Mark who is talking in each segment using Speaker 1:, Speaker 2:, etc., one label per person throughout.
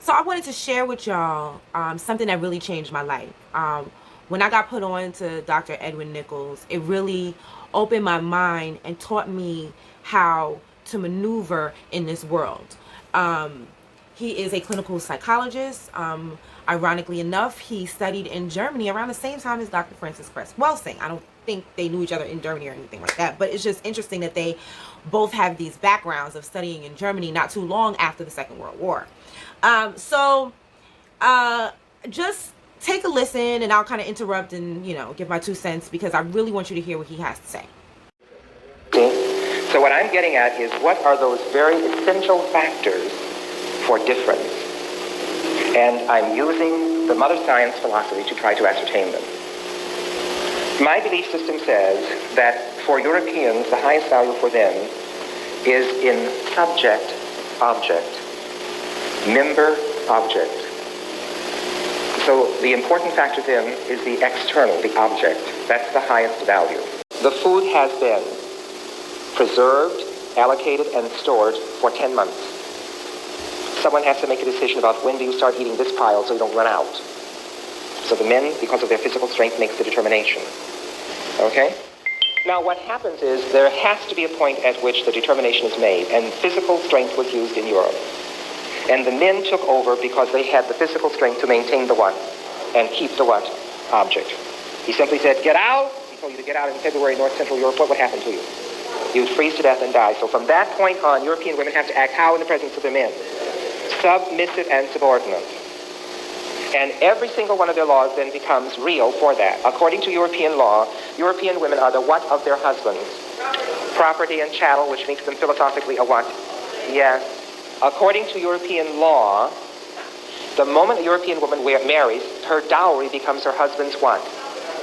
Speaker 1: So I wanted to share with y'all something that really changed my life. When I got put on to Dr. Edwin Nichols, it really opened my mind and taught me how to maneuver in this world. He is a clinical psychologist. Ironically enough, he studied in Germany around the same time as Dr. Francis Cress Welsing. I don't think they knew each other in Germany or anything like that, but it's just interesting that they both have these backgrounds of studying in Germany not too long after the Second World War. So just take a listen, and I'll kind of interrupt and, give my 2 cents, because I really want you to hear what he has to say.
Speaker 2: So what I'm getting at is, what are those very essential factors for difference? And I'm using the mother science philosophy to try to ascertain them. My belief system says that for Europeans, the highest value for them is in subject-object, member-object. So the important factor then is the external, the object. That's the highest value. The food has been preserved, allocated, and stored for 10 months. Someone has to make a decision about when do you start eating this pile so you don't run out. So the men, because of their physical strength, makes the determination. Okay? Now what happens is there has to be a point at which the determination is made, and physical strength was used in Europe. And the men took over because they had the physical strength to maintain the what? And keep the what? Object. He simply said, get out. He told you to get out in February, North Central Europe. What would happen to you? You'd freeze to death and die. So from that point on, European women have to act how in the presence of their men? Submissive and subordinate. And every single one of their laws then becomes real for that. According to European law, European women are the what of their husbands? Property and chattel, which makes them philosophically a what? Yes. According to European law, the moment a European woman marries, her dowry becomes her husband's what?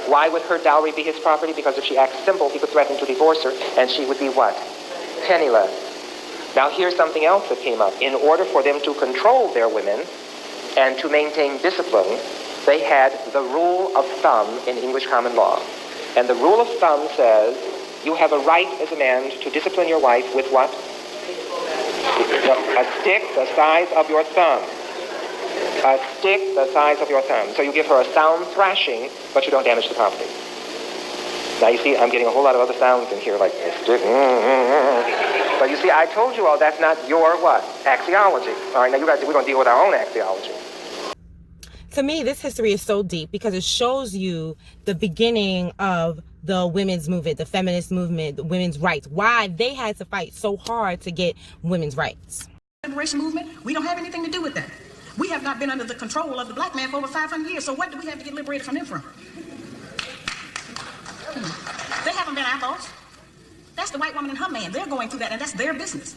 Speaker 2: Why would her dowry be his property? Because if she acts simple, he could threaten to divorce her, and she would be what? Penniless. Now here's something else that came up. In order for them to control their women and to maintain discipline, they had the rule of thumb in English common law. And the rule of thumb says you have a right as a man to discipline your wife with what? A stick the size of your thumb. A stick the size of your thumb. So you give her a sound thrashing, but you don't damage the property. Now you see, I'm getting a whole lot of other sounds in here, like a stick. But you see, I told you all that's not your what? Axiology. All right, now we're going to deal with our own axiology.
Speaker 1: To me, this history is so deep because it shows you the beginning of the women's movement, the feminist movement, the women's rights, why they had to fight so hard to get women's rights.
Speaker 3: Liberation movement, we don't have anything to do with that. We have not been under the control of the black man for over 500 years, so what do we have to get liberated from them from? They haven't been our thoughts. That's the white woman and her man. They're going through that, and that's their business.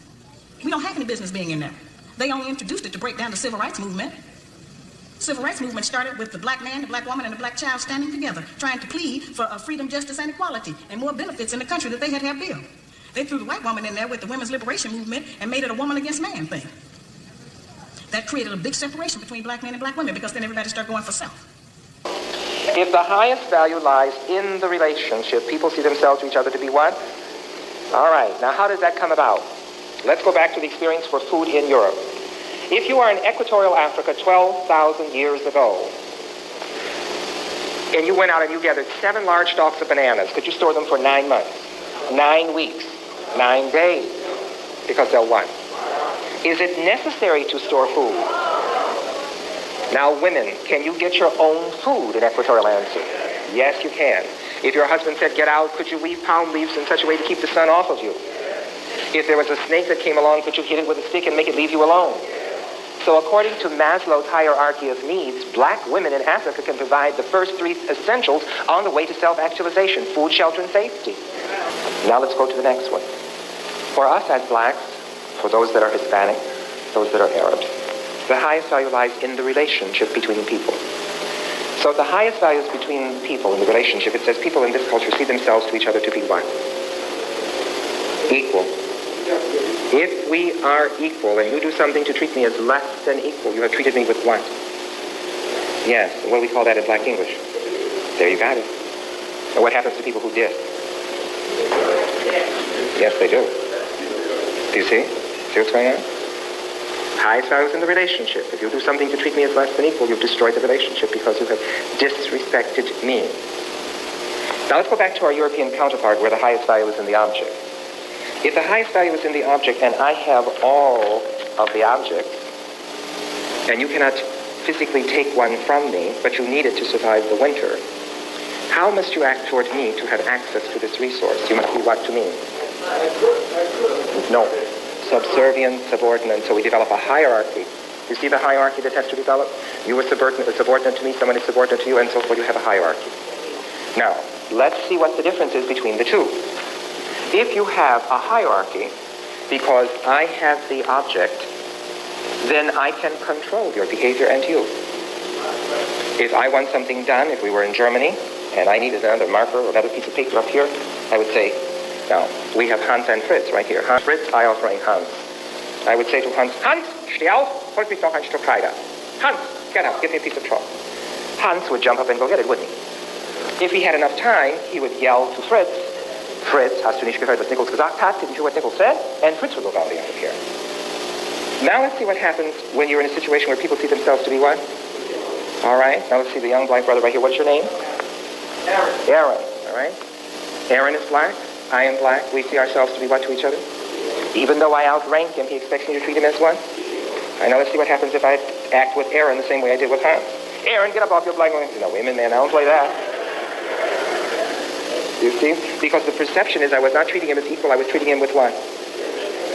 Speaker 3: We don't have any business being in there. They only introduced it to break down the civil rights movement. Civil rights movement started with the black man, the black woman, and the black child standing together, trying to plead for freedom, justice, and equality, and more benefits in the country that they had to have built. They threw the white woman in there with the women's liberation movement and made it a woman against man thing. That created a big separation between black men and black women, because then everybody started going for self.
Speaker 2: If the highest value lies in the relationship, people see themselves to each other to be what? All right, now how does that come about? Let's go back to the experience for food in Europe. If you are in equatorial Africa 12,000 years ago, and you went out and you gathered 7 large stalks of bananas, could you store them for 9 months, 9 weeks, 9 days? Because they'll what? Is it necessary to store food? Now women, can you get your own food in equatorial Africa? Yes, you can. If your husband said, get out, could you weave palm leaves in such a way to keep the sun off of you? If there was a snake that came along, could you hit it with a stick and make it leave you alone? So according to Maslow's hierarchy of needs, black women in Africa can provide the first 3 essentials on the way to self-actualization: food, shelter, and safety. Now let's go to the next one. For us as blacks, for those that are Hispanic, those that are Arabs, the highest value lies in the relationship between people. So the highest value is between people in the relationship. It says people in this culture see themselves to each other to be what? Equal. If we are equal and you do something to treat me as less than equal, you have treated me with what? Yes, what do we call that in black English? There you got it. And what happens to people who did? Yes, they do. Do you see? See what's going on? Highest value is in the relationship. If you do something to treat me as less than equal, you've destroyed the relationship because you have disrespected me. Now let's go back to our European counterpart where the highest value is in the object. If the highest value is in the object and I have all of the objects, and you cannot physically take one from me, but you need it to survive the winter, how must you act toward me to have access to this resource? You must be what to me? No. Subservient, subordinate. So we develop a hierarchy. You see the hierarchy that has to develop? You are subordinate to me, someone is subordinate to you, and so forth. You have a hierarchy. Now, let's see what the difference is between the two. If you have a hierarchy, because I have the object, then I can control your behavior and you. If I want something done, if we were in Germany, and I needed another marker or another piece of paper up here, I would say, now, we have Hans and Fritz right here. Fritz, I offering Hans. I would say to Hans, Hans, steh auf, hol mich noch ein Stück Kreide. Hans, get up, give me a piece of chalk. Hans would jump up and go get it, wouldn't he? If he had enough time, he would yell to Fritz, Fritz, hast du nicht gehört, was Nichols gesagt hat? Didn't you hear what Nichols said? And Fritz would go bounding out of here. Now let's see what happens when you're in a situation where people see themselves to be what? All right, now let's see the young black brother right here. What's your name? Aaron. Aaron, all right. Aaron is black. I am black. We see ourselves to be what to each other? Even though I outrank him, he expects me to treat him as one? I know. Let's see what happens if I act with Aaron the same way I did with Hans. Aaron, get up off your black woman. No, women, man, I don't play that. You see? Because the perception is I was not treating him as equal, I was treating him with what?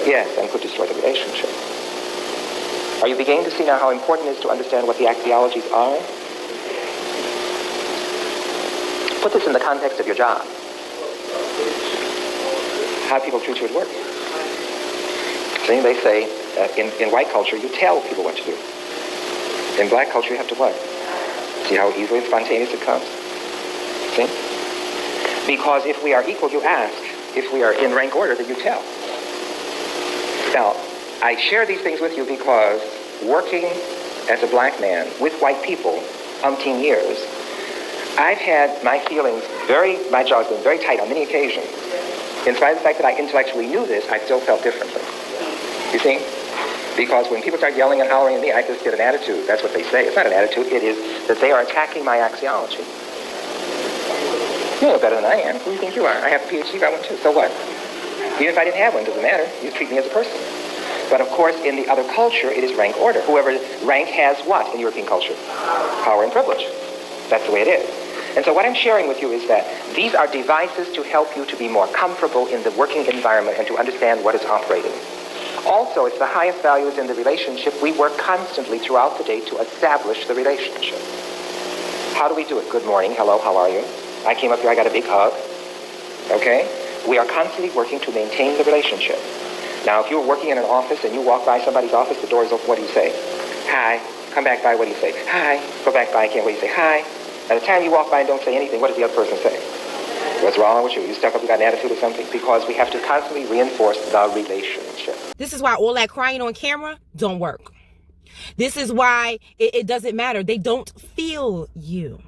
Speaker 2: Yes, and could destroy the relationship. Are you beginning to see now how important it is to understand what the axiologies are? Put this in the context of your job. How people treat you at work. See, they say, in white culture, you tell people what to do. In black culture, you have to what? See how easily and spontaneous it comes? See? Because if we are equal, you ask. If we are in rank order, then you tell. Now, I share these things with you because working as a black man with white people, umpteen years, I've had my feelings my jaw's been very tight on many occasions. In spite of the fact that I intellectually knew this, I still felt differently. You see? Because when people start yelling and hollering at me, I just get an attitude. That's what they say. It's not an attitude. It is that they are attacking my axiology. You know better than I am. Who do you think you are? I have a PhD, got one too. So what? Even if I didn't have one, it doesn't matter. You treat me as a person. But of course, in the other culture, it is rank order. Whoever rank has what in European culture? Power and privilege. That's the way it is. And so what I'm sharing with you is that these are devices to help you to be more comfortable in the working environment and to understand what is operating. Also, if the highest value is in the relationship, we work constantly throughout the day to establish the relationship. How do we do it? Good morning. Hello, how are you? I came up here, I got a big hug. Okay? We are constantly working to maintain the relationship. Now, if you're working in an office and you walk by somebody's office, the door is open, what do you say? Hi. Come back by, what do you say? Hi. Go back by again, what do you say? Hi. By the time you walk by and don't say anything, what does the other person say? What's wrong with you? You stuck up, you got an attitude or something? Because we have to constantly reinforce the relationship.
Speaker 1: This is why all that crying on camera don't work. This is why it doesn't matter. They don't feel you.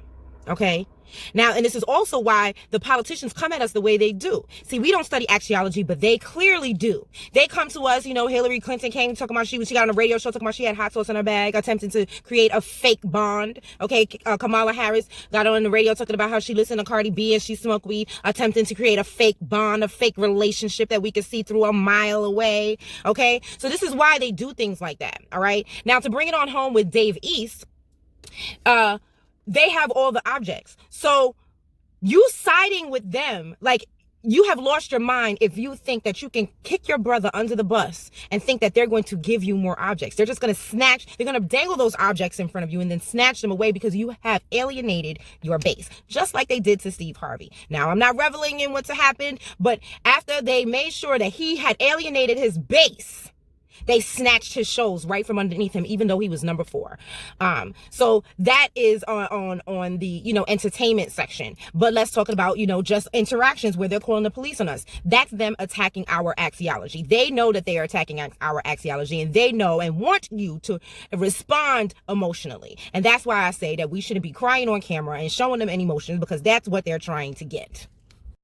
Speaker 1: Okay? Now, and this is also why the politicians come at us the way they do. See, we don't study axiology, but they clearly do. They come to us, Hillary Clinton came talking about she got on a radio show talking about she had hot sauce in her bag, attempting to create a fake bond. Okay, Kamala Harris got on the radio talking about how she listened to Cardi B and she smoked weed, attempting to create a fake bond, a fake relationship that we could see through a mile away. Okay, so this is why they do things like that. All right, now to bring it on home with Dave East, they have all the objects. So you siding with them, like, you have lost your mind if you think that you can kick your brother under the bus and think that they're going to give you more objects. They're just going to they're going to dangle those objects in front of you and then snatch them away because you have alienated your base, just like they did to Steve Harvey. Now, I'm not reveling in what's happened, but after they made sure that he had alienated his base, they snatched his shows right from underneath him, even though he was number 4. So that is on the, entertainment section. But let's talk about, just interactions where they're calling the police on us. That's them attacking our axiology. They know that they are attacking our axiology, and they know and want you to respond emotionally. And that's why I say that we shouldn't be crying on camera and showing them any emotions, because that's what they're trying to get.